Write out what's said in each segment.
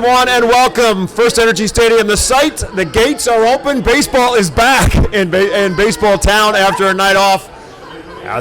everyone, and welcome. First Energy Stadium, the site, the gates are open. Baseball is back in Baseball Town after a night off.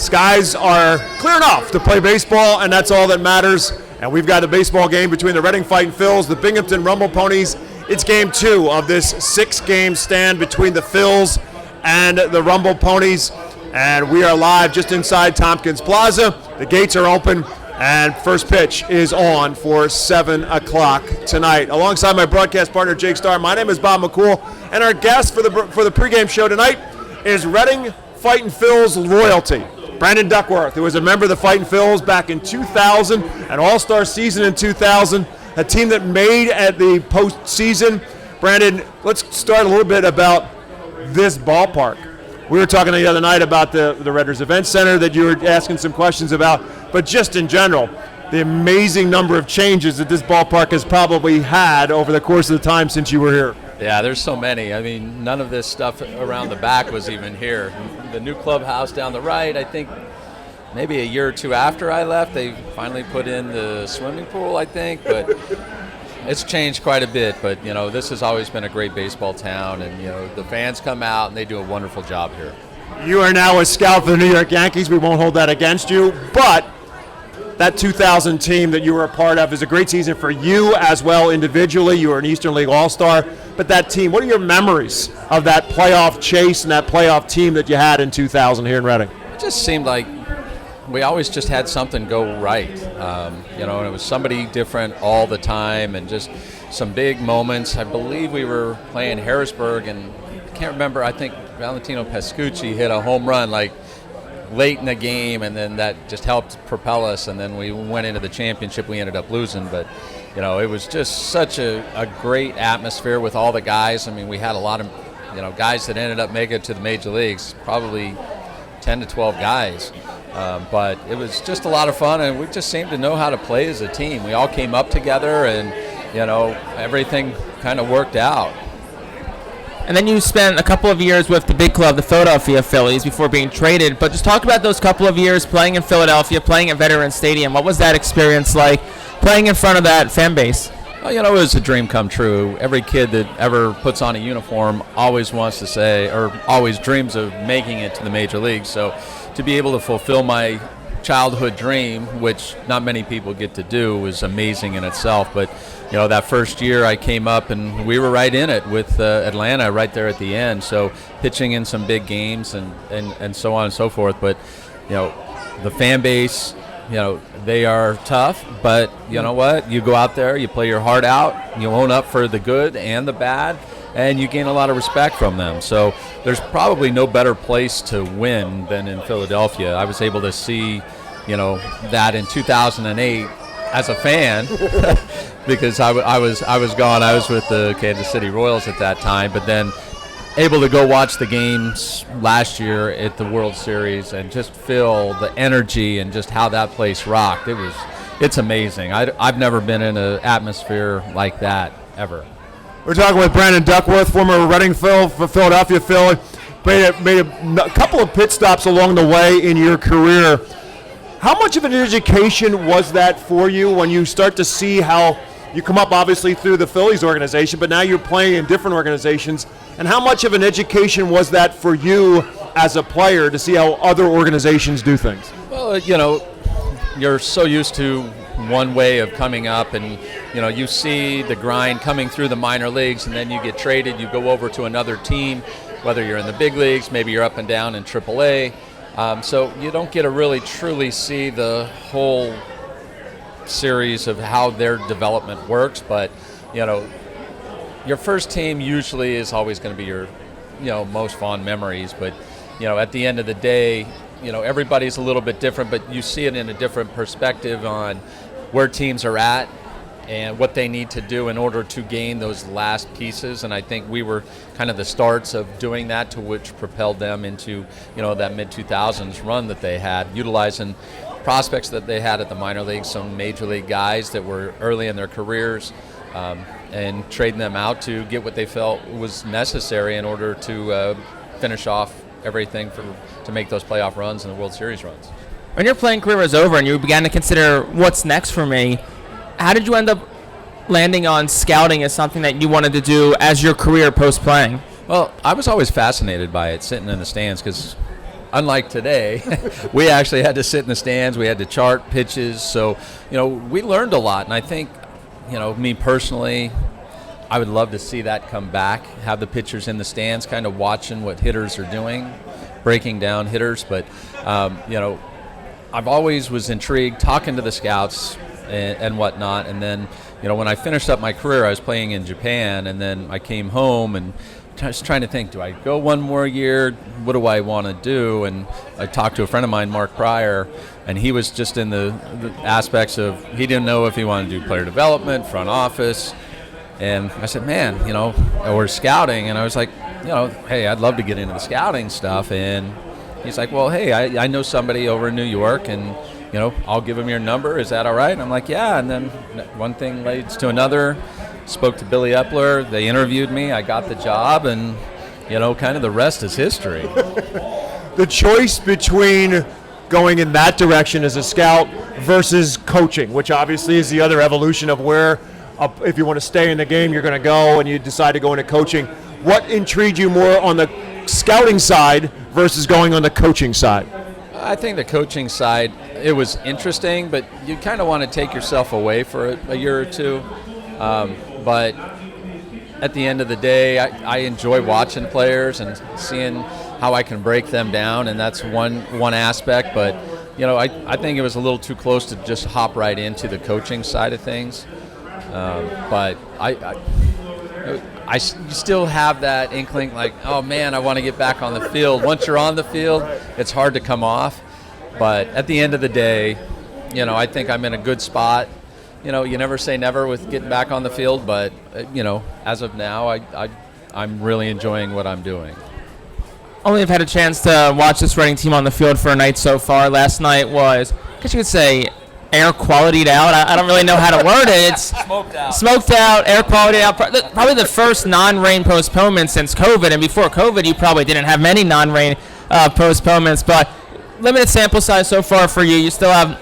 Skies are clear enough to play baseball, and that's all that matters. And we've got a baseball game between the Reading Fightin Phils, the Binghamton Rumble Ponies. It's game 2 of this 6-game stand between the Phils and the Rumble Ponies. And we are live just inside Tompkins Plaza. The gates are open. And first pitch is on for 7 o'clock tonight. Alongside my broadcast partner, Jake Starr, my name is Bob McCool, and our guest for the pregame show tonight is Reading Fightin Phils royalty, Brandon Duckworth, who was a member of the Fightin Phils back in 2000, an all-star season in 2000, a team that made at the postseason. Brandon, let's start a little bit about this ballpark. We were talking the other night about the Redders Event Center that you were asking some questions about, but just in general, the amazing number of changes that this ballpark has probably had over the course of the time since you were here. Yeah, there's so many. I mean, none of this stuff around the back was even here. The new clubhouse down the right, I think maybe a year or two after I left, they finally put in the swimming pool, I think, but it's changed quite a bit. But, you know, this has always been a great baseball town, and, you know, the fans come out and they do a wonderful job here. You are now a scout for the New York Yankees. We won't hold that against you, but that 2000 team that you were a part of is a great season for you as well individually. You were an Eastern League All-Star. But that team, what are your memories of that playoff chase and that playoff team that you had in 2000 here in Reading? It just seemed like we always just had something go right. You know, and it was somebody different all the time and just some big moments. I believe we were playing Harrisburg, and I can't remember, I think Valentino Pescucci hit a home run like late in the game, and then that just helped propel us, and then we went into the championship. We ended up losing, but you know, it was just such a great atmosphere with all the guys. I mean, we had a lot of, you know, guys that ended up making it to the major leagues, probably 10 to 12 guys. But it was just a lot of fun, and we just seemed to know how to play as a team. We all came up together, and, you know, everything kind of worked out. And then you spent a couple of years with the big club, the Philadelphia Phillies, before being traded. But just talk about those couple of years playing in Philadelphia, playing at Veterans Stadium. What was that experience like, playing in front of that fan base? Well, you know, it was a dream come true. Every kid that ever puts on a uniform always wants to say, or always dreams of making it to the major leagues. So to be able to fulfill my childhood dream, which not many people get to do, was amazing in itself. But you know, that first year I came up and we were right in it with Atlanta right there at the end. So pitching in some big games and so on and so forth. But, you know, the fan base, you know, they are tough, but you know what? You go out there, you play your heart out, you own up for the good and the bad, and you gain a lot of respect from them. So there's probably no better place to win than in Philadelphia. I was able to see, you know, that in 2008 as a fan because I was gone. I was with the Kansas City Royals at that time, but then able to go watch the games last year at the World Series and just feel the energy and just how that place rocked. It's amazing. I've never been in an atmosphere like that ever. We're talking with Brandon Duckworth, former Reading Phil, Philadelphia Phil. Made a couple of pit stops along the way in your career. How much of an education was that for you when you start to see how you come up obviously through the Phillies organization, but now you're playing in different organizations, and how much of an education was that for you as a player to see how other organizations do things? Well, you know, you're so used to one way of coming up, and you know, you see the grind coming through the minor leagues, and then you get traded, you go over to another team, whether you're in the big leagues, maybe you're up and down in AAA. So you don't get to really truly see the whole series of how their development works, but you know, your first team usually is always going to be your, you know, most fond memories. But you know, at the end of the day, you know, everybody's a little bit different, but you see it in a different perspective on where teams are at and what they need to do in order to gain those last pieces. And I think we were kind of the starts of doing that, to which propelled them into, you know, that mid-2000s run that they had, utilizing prospects that they had at the minor leagues, some major league guys that were early in their careers, and trading them out to get what they felt was necessary in order to finish off everything to make those playoff runs and the World Series runs. When your playing career was over and you began to consider what's next for me, how did you end up landing on scouting as something that you wanted to do as your career post-playing? Well, I was always fascinated by it, sitting in the stands, because unlike today, we actually had to sit in the stands. We had to chart pitches. So, we learned a lot. And I think, me personally, I would love to see that come back, have the pitchers in the stands kind of watching what hitters are doing, breaking down hitters. But, I've always was intrigued talking to the scouts and whatnot. And then, when I finished up my career, I was playing in Japan, and then I came home and I was trying to think, do I go one more year? What do I want to do? And I talked to a friend of mine, Mark Pryor, and he was just in the aspects of, he didn't know if he wanted to do player development, front office. And I said, man, or scouting. And I was like, hey, I'd love to get into the scouting stuff. And he's like, well, hey, I know somebody over in New York, and, I'll give him your number. Is that all right? And I'm like, yeah. And then one thing leads to another. Spoke to Billy Epler. They interviewed me. I got the job, and, kind of the rest is history. The choice between going in that direction as a scout versus coaching, which obviously is the other evolution of where, if you want to stay in the game, you're going to go, and you decide to go into coaching. What intrigued you more on the scouting side versus going on the coaching side? I think the coaching side, it was interesting, but you kind of want to take yourself away for a year or two. But at the end of the day, I enjoy watching players and seeing how I can break them down, and that's one aspect. But, I think it was a little too close to just hop right into the coaching side of things. But I still have that inkling, like, oh, man, I want to get back on the field. Once you're on the field, it's hard to come off. But at the end of the day, I think I'm in a good spot. You never say never with getting back on the field, but, as of now, I'm really enjoying what I'm doing. Only have had a chance to watch this Reading team on the field for a night so far. Last night was, I guess you could say, air qualitied out. I don't really know how to word it. It's smoked out, air quality out. Probably the first non-rain postponement since COVID, and before COVID, you probably didn't have many non-rain postponements, but limited sample size so far for you. You still have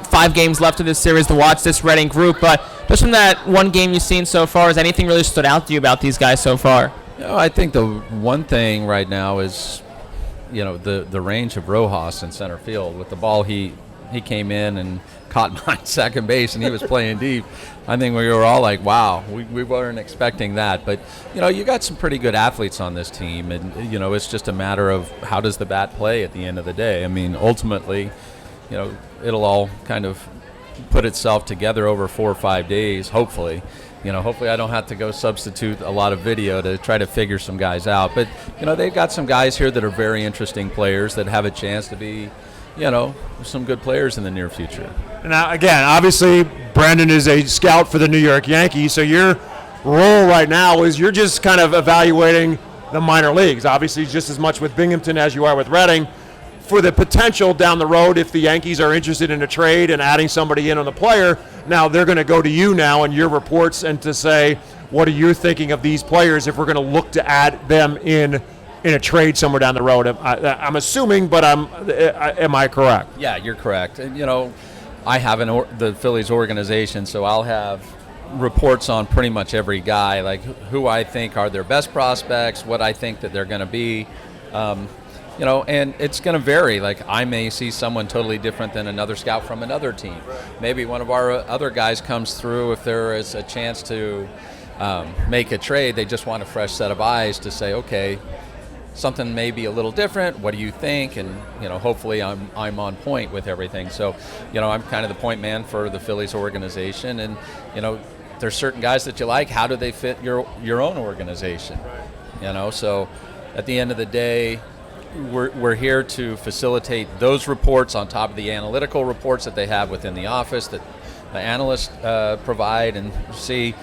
5 games left of this series to watch this Reading group, but just from that one game you've seen so far, has anything really stood out to you about these guys so far? I think the one thing right now is, the range of Rojas in center field. With the ball, he came in and caught mine second base, and he was playing deep. I think we were all like, wow, we weren't expecting that. But, you got some pretty good athletes on this team, and, it's just a matter of how does the bat play at the end of the day. I mean, ultimately, it'll all kind of put itself together over 4 or 5 days, hopefully. Hopefully I don't have to go substitute a lot of video to try to figure some guys out. But, they've got some guys here that are very interesting players that have a chance to be, some good players in the near future. Now, again, obviously, Brandon is a scout for the New York Yankees, so your role right now is you're just kind of evaluating the minor leagues, obviously just as much with Binghamton as you are with Reading, for the potential down the road if the Yankees are interested in a trade and adding somebody in on the player. Now they're going to go to you now and your reports and to say, what are you thinking of these players if we're going to look to add them in a trade somewhere down the road? I'm assuming, but am I correct? Yeah, you're correct. And, I have the Phillies organization, so I'll have reports on pretty much every guy, like who I think are their best prospects, what I think that they're going to be. And it's going to vary. Like, I may see someone totally different than another scout from another team. Maybe one of our other guys comes through. If there is a chance to make a trade, they just want a fresh set of eyes to say, okay, something may be a little different. What do you think? And, hopefully I'm on point with everything. So, I'm kind of the point man for the Phillies organization. And, there's certain guys that you like. How do they fit your own organization? So at the end of the day, we're here to facilitate those reports on top of the analytical reports that they have within the office that the analysts provide, and see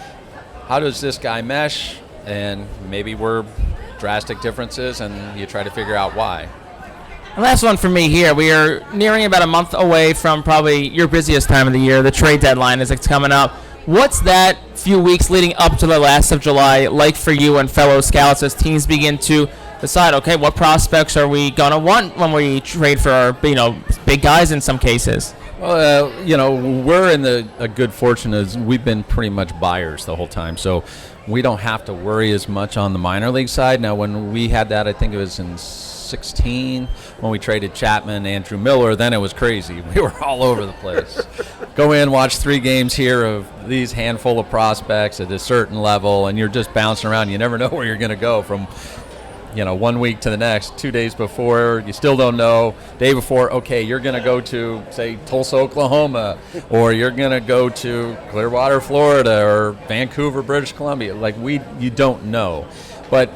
how does this guy mesh, and maybe we're drastic differences, and you try to figure out why. And last one for me here. We are nearing about a month away from probably your busiest time of the year. The trade deadline is coming up. What's that few weeks leading up to the last of July like for you and fellow scouts as teams begin to decide, okay, what prospects are we going to want when we trade for our, big guys in some cases? Well, we're in a good fortune as we've been pretty much buyers the whole time, so we don't have to worry as much on the minor league side. Now, when we had that, I think it was in 16 when we traded Chapman, Andrew Miller, then it was crazy. We were all over the place. Go in, watch 3 games here of these handful of prospects at a certain level, and you're just bouncing around. You never know where you're going to go from 1 week to the next. 2 days before, you still don't know. Day before, okay, you're going to go to, say, Tulsa, Oklahoma, or you're going to go to Clearwater, Florida, or Vancouver, British Columbia. You don't know. But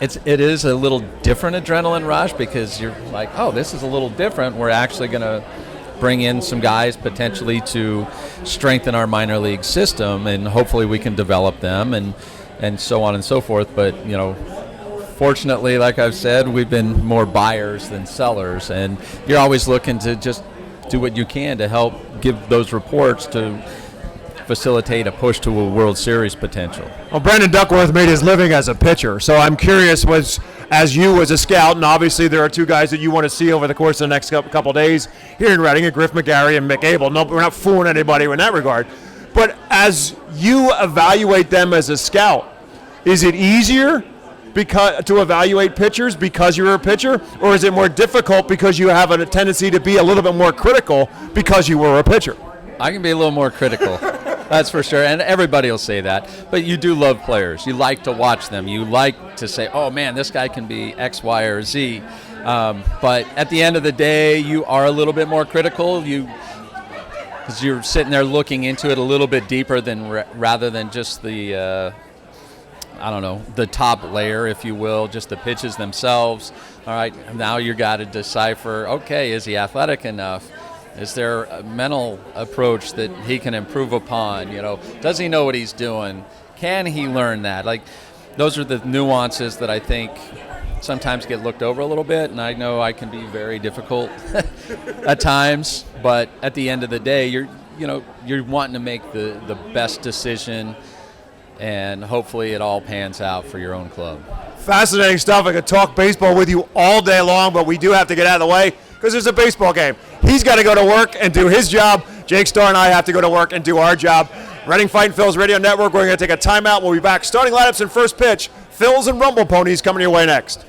it is a little different adrenaline rush because you're like, oh, this is a little different. We're actually going to bring in some guys potentially to strengthen our minor league system, and hopefully we can develop them and so on and so forth. But, fortunately, like I've said, we've been more buyers than sellers, and you're always looking to just do what you can to help give those reports to facilitate a push to a World Series potential. Well, Brandon Duckworth made his living as a pitcher, so I'm curious, as you as a scout, and obviously there are 2 guys that you want to see over the course of the next couple days here in Reading, Griff McGarry and Mick Abel. No, we're not fooling anybody in that regard. But as you evaluate them as a scout, is it easier to evaluate pitchers because you're a pitcher, or is it more difficult because you have a tendency to be a little bit more critical because you were a pitcher? I can be a little more critical. That's for sure, and everybody will say that. But you do love players. You like to watch them. You like to say, oh, man, this guy can be X, Y, or Z. But at the end of the day, you are a little bit more critical. Because you're sitting there looking into it a little bit deeper rather than just the the top layer, if you will, just the pitches themselves. All right, now you got to decipher, okay, is he athletic enough? Is there a mental approach that he can improve upon? Does he know what he's doing? Can he learn that? Those are the nuances that I think sometimes get looked over a little bit, and I know I can be very difficult at times, but at the end of the day, you're wanting to make the best decision, and hopefully it all pans out for your own club. Fascinating stuff. I could talk baseball with you all day long, but we do have to get out of the way because there's a baseball game. He's got to go to work and do his job. Jake Starr and I have to go to work and do our job. Reading Fightin' Phil's Radio Network, we're going to take a timeout. We'll be back starting lineups and first pitch. Phil's and Rumble Ponies coming your way next.